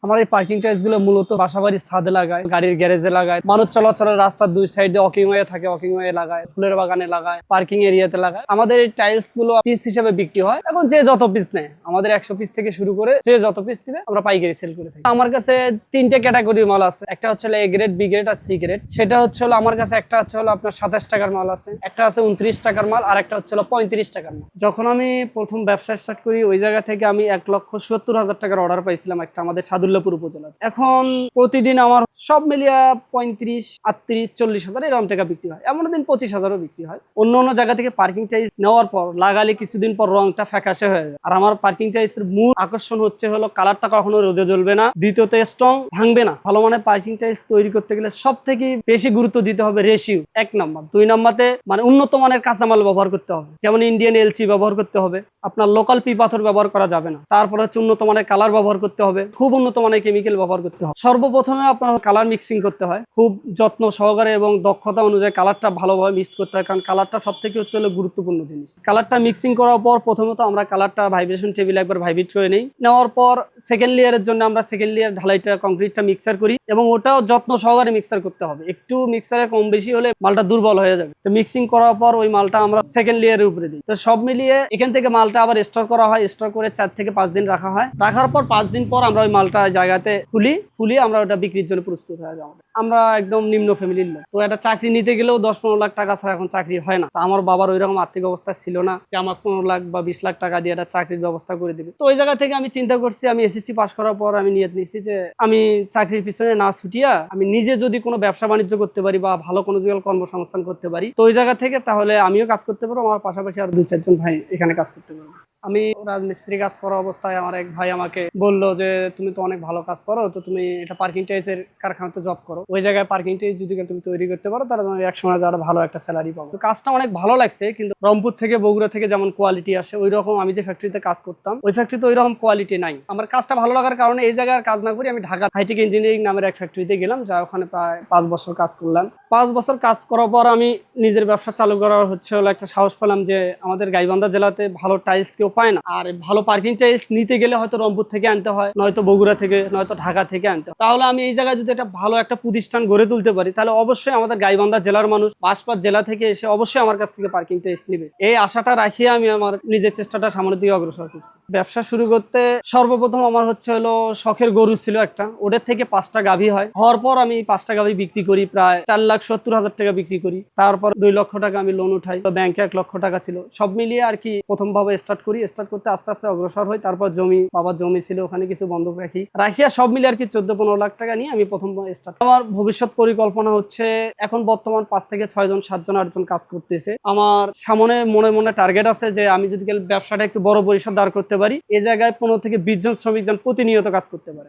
আমার এই parking tiles গুলো মূলত বাসাবাড়ির ছাদে লাগায়, গাড়ির গ্যারেজে লাগায়, মানুষ চলাচলের রাস্তার দুই সাইডে ওয়াকিং ওয়ে থাকে, ওয়াকিং ওয়ে লাগায়, ফুলের বাগানে লাগায়, পার্কিং এরিয়াতে লাগায়। আমাদের এই টাইলস গুলো পিস হিসেবে বিক্রি হয়। এখন যে যত পিস নেয়, আমাদের 100 পিস থেকে শুরু করে যে যত পিস নিবে আমরা পাইকারি সেল করে থাকি। আমার কাছে 3টে ক্যাটাগরির মাল আছে। একটা হচ্ছে এ গ্রেড, বি গ্রেড আর সি গ্রেড। সেটা হচ্ছে আমার কাছে একটা হচ্ছে আপনার 27 টাকার মাল আছে, একটা আছে 29 টাকার মাল, আর একটা হচ্ছে 35 টাকার মাল। যখন আমি প্রথম ব্যবসা স্টার্ট করি ওই জায়গা থেকে আমি 1,70,000 টাকার অর্ডার পাইছিলাম একটা আমাদের সাদুল্লাপুর উপজেলা। এখন প্রতিদিন আমার সব মিলিয়ে 35, 38, 40,000 এরকম টাকা বিক্রি হয়। এমন দিন 25,000ও বিক্রি হয়। অন্য অন্য জায়গা থেকে পার্কিং টাইলস নেওয়ার পর লাগালে কিছুদিন পর রংটা ফ্যাকাশে হয়ে যায়। আর আমার পার্কিং টাইলসের মূল আকর্ষণ হচ্ছে কালারটা কখনো রোদে জ্বলবে না, দ্বিতীয়ত স্ট্রং, ভাঙবে না। ভালো মানের পার্কিং টাইলস তৈরি করতে গেলে সব থেকে বেশি গুরুত্ব দিতে হবে রেশিও, 1 নাম্বার। 2 নাম্বারে মানে উন্নত মানের কাঁচামাল ব্যবহার করতে হবে, যেমন ইন্ডিয়ান এলচি ব্যবহার করতে হবে, আপনার লোকাল পি পাথর ব্যবহার করা যাবে না। তারপর হচ্ছে উন্নত মানের কালার ব্যবহার করতে হবে, খুব উন্নত মানের কেমিক্যাল ব্যবহার করতে হবে। সর্বপ্রথমে আপনার কালার মিক্সিং করতে হয় খুব যত্ন সহকারে এবং দক্ষতা অনুযায়ী কালারটা ভালোভাবে মিক্স করতে হয়, কারণ কালারটা সব থেকে গুরুত্বপূর্ণ জিনিস। কালারটা মিক্সিং করার পর প্রথমত আমরা কালারটা ভাইব্রেশন টেবিলে একবার ভাইব্রেট করে নেই। নেওয়ার পর সেকেন্ড লেয়ারের জন্য আমরা সেকেন্ড লেয়ার ঢালাইটা কংক্রিটটা মিক্সার করি এবং ওটাও যত্ন সহকারে মিক্সার করতে হবে। একটু মিক্সারে কম বেশি হলে মালটা দুর্বল হয়ে যাবে। তো মিক্সিং করার পর ওই মালটা আমরা সেকেন্ড লেয়ারের উপরে দিই। তো সব মিলিয়ে এখান থেকে মালটা আবার স্টোর করা হয়, স্টোর করে 4 থেকে 5 দিন রাখা হয়। রাখার পর 5 দিন পর আমরা ওই মালটা জায়গাতে খুলি আমরা ওটা বিক্রির জন্য প্রস্তুত হয়ে যাবো। আমরা একদম নিম্ন ফ্যামিলির লোক, তো একটা চাকরি নিতে গেলেও 10-15 লাখ টাকা ছাড়া এখন চাকরি হয় না। তো আমার বাবার ওইরকম আর্থিক অবস্থা ছিল না যে আমার 15 লাখ বা 20 লাখ টাকা দিয়ে একটা চাকরির ব্যবস্থা করে দিবে। তো ওই জায়গা থেকে আমি চিন্তা করছি, আমি এসএসসি পাস করার পর আমি নিয়ত নিচ্ছি যে আমি চাকরির পিছনে না ছুটিয়া আমি নিজে যদি কোনো ব্যবসা বাণিজ্য করতে পারি বা ভালো কোনো কর্মসংস্থান করতে পারি, তো ওই জায়গা থেকে তাহলে আমিও কাজ করতে পারবো, আমার পাশাপাশি আর 2-4 জন ভাই এখানে কাজ করতে পারবো। আমি রাজমিস্ত্রি কাজ করা অবস্থায় আমার এক ভাই আমাকে বললো যে তুমি তো অনেক ভালো কাজ করো, তো তুমি এটা পার্কিং টাইলসের কারখানাতে জব করো, ওই জায়গায় পার্কিং টাইলস যদি তুমি তৈরি করতে পারো তাহলে তুমি একসময় যারা ভালো একটা স্যালারি পাবো। তো কাজটা অনেক ভালো লাগছে, কিন্তু রংপুর থেকে বগুড়া থেকে যেমন কোয়ালিটি আসে ওই রকম আমি যে ফ্যাক্টরিতে কাজ করতাম ওই ফ্যাক্টরিতে ওই রকম কোয়ালিটি নাই। আমার কাজটা ভালো লাগার কারণে এই জায়গায় কাজ না করি আমি ঢাকা হাইটেক ইঞ্জিনিয়ারিং নামের এক ফ্যাক্টরিতে গেলাম, যা ওখানে প্রায় 5 বছর কাজ করলাম। 5 বছর কাজ করার পর আমি নিজের ব্যবসা চালু করার একটা সাহস পেলাম যে আমাদের গাইবান্ধা জেলাতে ভালো টাইলস কেউ পায় না, আর ভালো পার্কিং টাইলস নিতে গেলে হয়তো রংপুর থেকে আনতে হয়, নয়তো বগুড়া থেকে, নয়তো ঢাকা থেকে আনতে হয়। তাহলে আমি এই জায়গায় যদি একটা ভালো একটা প্রতিষ্ঠান গড়ে তুলতে পারি তাহলে অবশ্যই আমাদের গাইবান্ধা জেলার মানুষ আশপাশ জেলা থেকে এসে অবশ্যই আমার কাছ থেকে পার্কিং টাইলস নেবে। এই আশাটা রাখিয়ে আমি আমার নিজের চেষ্টাটা সামনের দিকে অগ্রসর করছি। ব্যবসা শুরু করতে সর্বপ্রথম আমার শখের গরু ছিল একটা, ওদের থেকে 5টা গাভী হয়। হওয়ার পর আমি 5টা গাভী বিক্রি করি, প্রায় 4,70,000 টাকা বিক্রি করি। তারপর 2 লক্ষ টাকা আমি লোন উঠাই, তো ব্যাংকে 1 লক্ষ টাকা ছিল। সব মিলিয়ে আর কি প্রথম ভাবে স্টার্ট করতে আস্তে আস্তে অগ্রসর হই। তারপর বাবার জমি ছিল, ওখানে কিছু বন্ধক রাখিয়া সব মিলে আর কি 14-15 লাখ টাকা নিয়ে আমি প্রথম স্টার্ট। আমার ভবিষ্যৎ পরিকল্পনা হচ্ছে এখন বর্তমান 5 থেকে 6 জন 7 জন 8 জন কাজ করতেছে। আমার সামনে মনে টার্গেট আছে যে আমি যদি ব্যবসাটা একটু বড় পরিসর দাঁড় করতে পারি, এই জায়গায় 15 থেকে 20 জন শ্রমিক প্রতিনিয়ত কাজ করতে পারে।